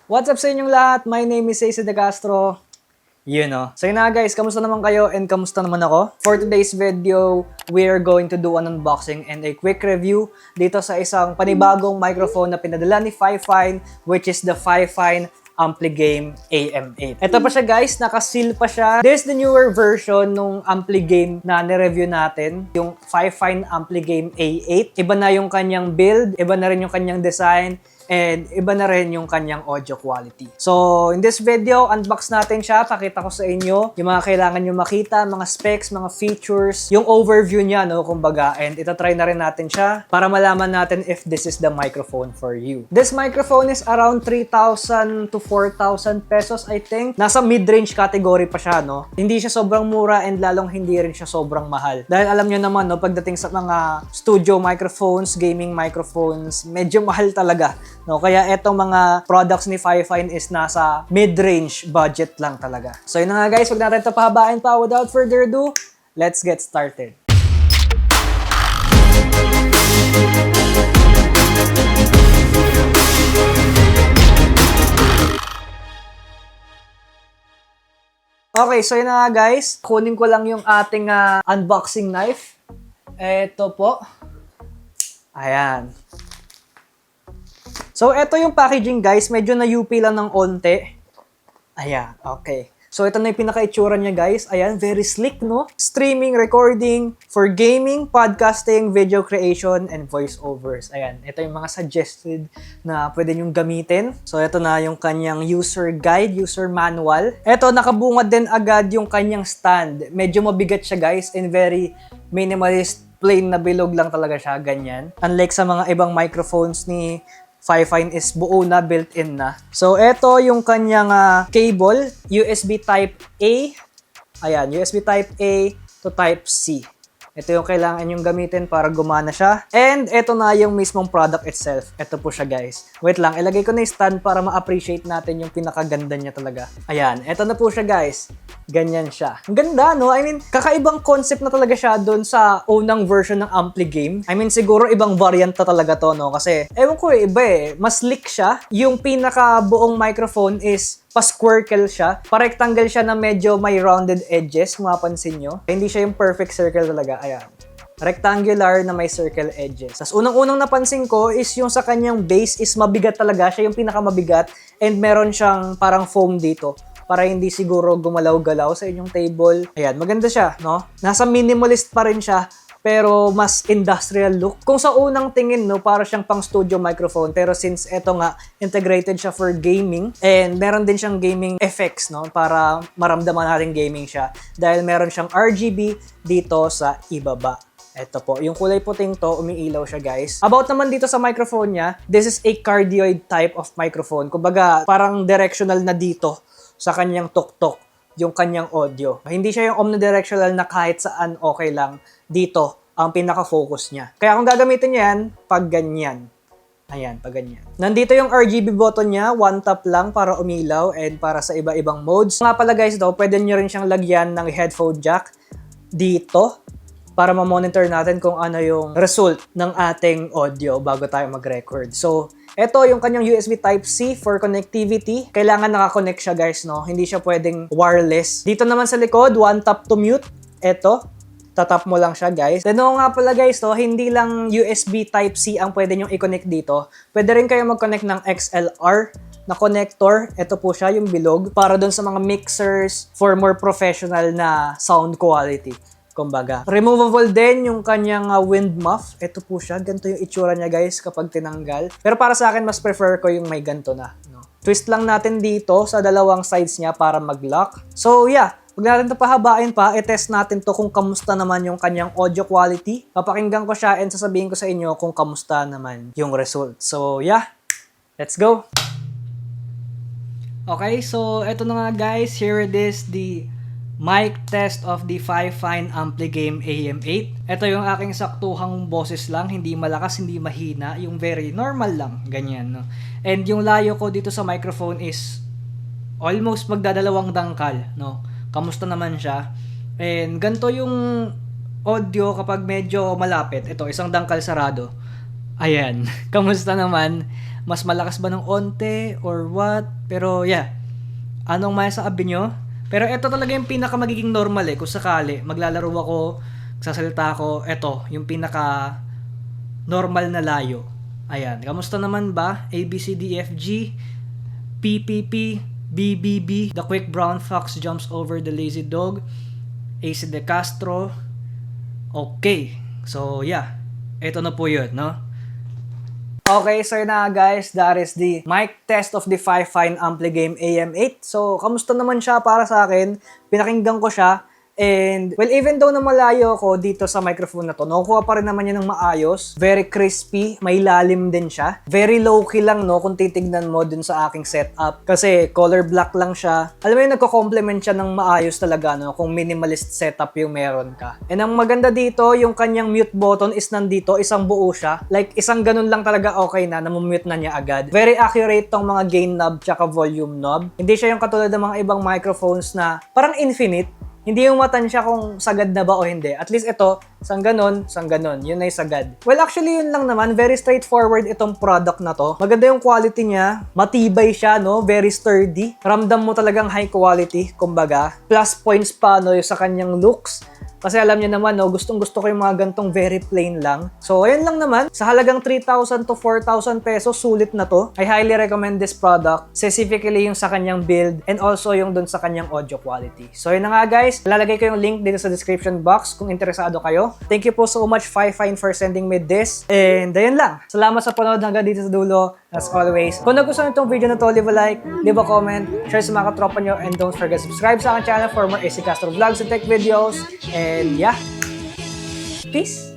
What's up sa inyong lahat? My name is Cesar De Castro. So yun na guys, kamusta naman kayo and kamusta naman ako? For today's video, we're going to do an unboxing and a quick review dito sa isang panibagong microphone na pinadala ni Fifine, which is the Fifine Ampligame AM8. Ito pa siya guys, naka-seal pa siya. This is the newer version nung Ampligame na nireview natin, yung Fifine Ampligame A8. Iba na yung kanyang build, iba na rin yung kanyang design, and iba na rin yung kanyang audio quality. So, in this video, unbox natin siya. Pakita ko sa inyo yung mga kailangan nyo makita, mga specs, mga features, yung overview niya, no, kumbaga. And itatry na rin natin siya para malaman natin if this is the microphone for you. This microphone is around 3,000 to 4,000 pesos, I think. Nasa mid-range category pa siya, no? Hindi siya sobrang mura and lalong hindi rin siya sobrang mahal. Dahil alam nyo naman, no, pagdating sa mga studio microphones, gaming microphones, medyo mahal talaga. No, kaya etong mga products ni Fifine is nasa mid-range budget lang talaga. So yun na nga guys, huwag natin ito pahabain pa. Without further ado, let's get started. Okay, so yun na nga guys. Kunin ko lang yung ating unboxing knife. Ito po. Ayan. So, ito yung packaging guys. Medyo na-UP lang ng onte. Ayan, okay. So, ito na yung pinaka-itsura niya guys. Ayan, very slick, no? Streaming, recording, for gaming, podcasting, video creation, and voiceovers. Ayan, ito yung mga suggested na pwede nyong gamitin. So, ito na yung kanyang user guide, user manual. Ito, nakabungad din agad yung kanyang stand. Medyo mabigat siya guys and very minimalist, plain na bilog lang talaga siya, ganyan. Unlike sa mga ibang microphones ni Fifine is buo na, built-in na. So, ito yung kanyang cable, USB Type-A. Ayan, USB Type-A to Type-C. Ito yung kailangan yung gamitin para gumana siya. And ito na yung mismong product itself. Ito po siya guys. Wait lang, ilagay ko na yung stand para ma-appreciate natin yung pinakaganda niya talaga. Ayan, ito na po siya guys. Ganyan siya. Ang ganda, no? I mean, kakaibang concept na talaga siya doon sa unang version ng Ampligame. I mean, siguro ibang variant na talaga to, no? Kasi, ewan ko iba eh. Mas slick siya. Yung pinaka-buong microphone is pa-squircle siya. Pa-rectangle siya na medyo may rounded edges, kung mapansin nyo. Hindi siya yung perfect circle talaga. Ayan. Rectangular na may circle edges. Tapos unang-unang napansin ko is yung sa kanyang base is mabigat talaga. Siya yung pinakamabigat and meron siyang parang foam dito para hindi siguro gumalaw-galaw sa inyong table. Ayan, maganda siya, no? Nasa minimalist pa rin siya, pero mas industrial look. Kung sa unang tingin, no, para siyang pang studio microphone. Pero since eto nga, integrated siya for gaming. And meron din siyang gaming effects, no, para maramdaman natin gaming siya. Dahil meron siyang RGB dito sa ibaba. Ito po, yung kulay puting to, umiilaw siya guys. About naman dito sa microphone niya, this is a cardioid type of microphone. Kumbaga, parang directional na dito sa kanyang tuktok yung kanyang audio. Hindi siya yung omnidirectional na kahit saan okay lang. Dito ang pinaka-focus niya. Kaya kung gagamitin niya yan, pag ganyan. Ayan, pag ganyan. Nandito yung RGB button niya, one tap lang para umilaw and para sa iba-ibang modes. Nga pala guys, pwede nyo rin siyang lagyan ng headphone jack dito para ma-monitor natin kung ano yung result ng ating audio bago tayo mag-record. So, ito yung kanyang USB Type-C for connectivity. Kailangan nakakonect siya guys, no? Hindi siya pwedeng wireless. Dito naman sa likod, one tap to mute. Ito, tatap mo lang siya guys. Then nga pala guys, hindi lang USB Type-C ang pwede nyong i-connect dito. Pwede rin kayo mag-connect ng XLR na connector. Ito po siya, yung bilog. Para dun sa mga mixers for more professional na sound quality. Kumbaga. Removable din yung kanyang wind muff. Ito po siya. Ganito yung itsura niya guys kapag tinanggal. Pero para sa akin, mas prefer ko yung may ganito na. No? Twist lang natin dito sa dalawang sides niya para mag-lock. So yeah, huwag natin ito pahabain pa. I-test natin to kung kamusta naman yung kanyang audio quality. Papakinggan ko siya and sasabihin ko sa inyo kung kamusta naman yung result. So yeah, let's go! Okay, so eto na nga guys. Here it is, the mic test of the Fifine Ampligame AM8. Ito yung aking saktuhang boses lang, hindi malakas, hindi mahina, yung very normal lang, ganyan, no? And yung layo ko dito sa microphone is almost magdadalawang dangkal, no? Kamusta naman siya? And ganito yung audio kapag medyo malapit. Ito, isang dangkal sarado. Ayan, kamusta naman? mas malakas ba ng onte or what. Pero yeah, anong masasabi nyo? Pero ito talaga yung pinaka magiging normal kung sakali maglalaro ako, sasalita ako, ito yung pinaka normal na layo. Ayan, kamusta naman ba? A, B, C, D, F, G, P, P, P, B, B, B. The quick brown fox jumps over the lazy dog. AC De Castro. Okay. So, yeah. Ito na po yun, no? Okay, so yun na guys. That is the mic test of the 5 Fine Ampli Game AM8. So, kamusta naman siya para sa akin? Pinakinggan ko siya. And, well, even though na malayo ako dito sa microphone na to, nakukuha pa rin naman yan ng maayos. Very crispy, may lalim din siya. Very low-key lang, no, kung titignan mo dun sa aking setup. Kasi color black lang siya. Alam mo yun, nagko-complement siya ng maayos talaga, no, kung minimalist setup yung meron ka. And ang maganda dito, yung kanyang mute button is nandito, isang buo siya. Like, isang ganun lang talaga okay na, namumute na niya agad. Very accurate tong mga gain knob tsaka volume knob. Hindi siya yung katulad ng mga ibang microphones na parang infinite. Hindi yung matan siya kung sagad na ba o hindi. At least ito, sang ganon. Yun na yung sagad. Well, actually, yun lang naman. Very straightforward itong product na to. Maganda yung quality niya. Matibay siya, no? Very sturdy. Ramdam mo talagang high quality, kumbaga. Plus points pa, no? Yung sa kanyang looks. Kasi alam niyo naman, no, gustong-gusto ko yung mga gantong very plain lang. So, ayun lang naman. Sa halagang 3,000 to 4,000 pesos, sulit na to. I highly recommend this product. Specifically yung sa kanyang build and also yung dun sa kanyang audio quality. So, yun na nga guys. Lalagay ko yung link dito sa description box kung interesado kayo. Thank you po so much, 5 Fine, for sending me this. And ayun lang. Salamat sa panood hanggang dito sa dulo. As always, kung nagustuhan itong video na to, leave a like, leave a comment, share sa mga katropa nyo, and don't forget to subscribe sa aking channel for more AC Castro vlogs and tech videos. And yeah, peace!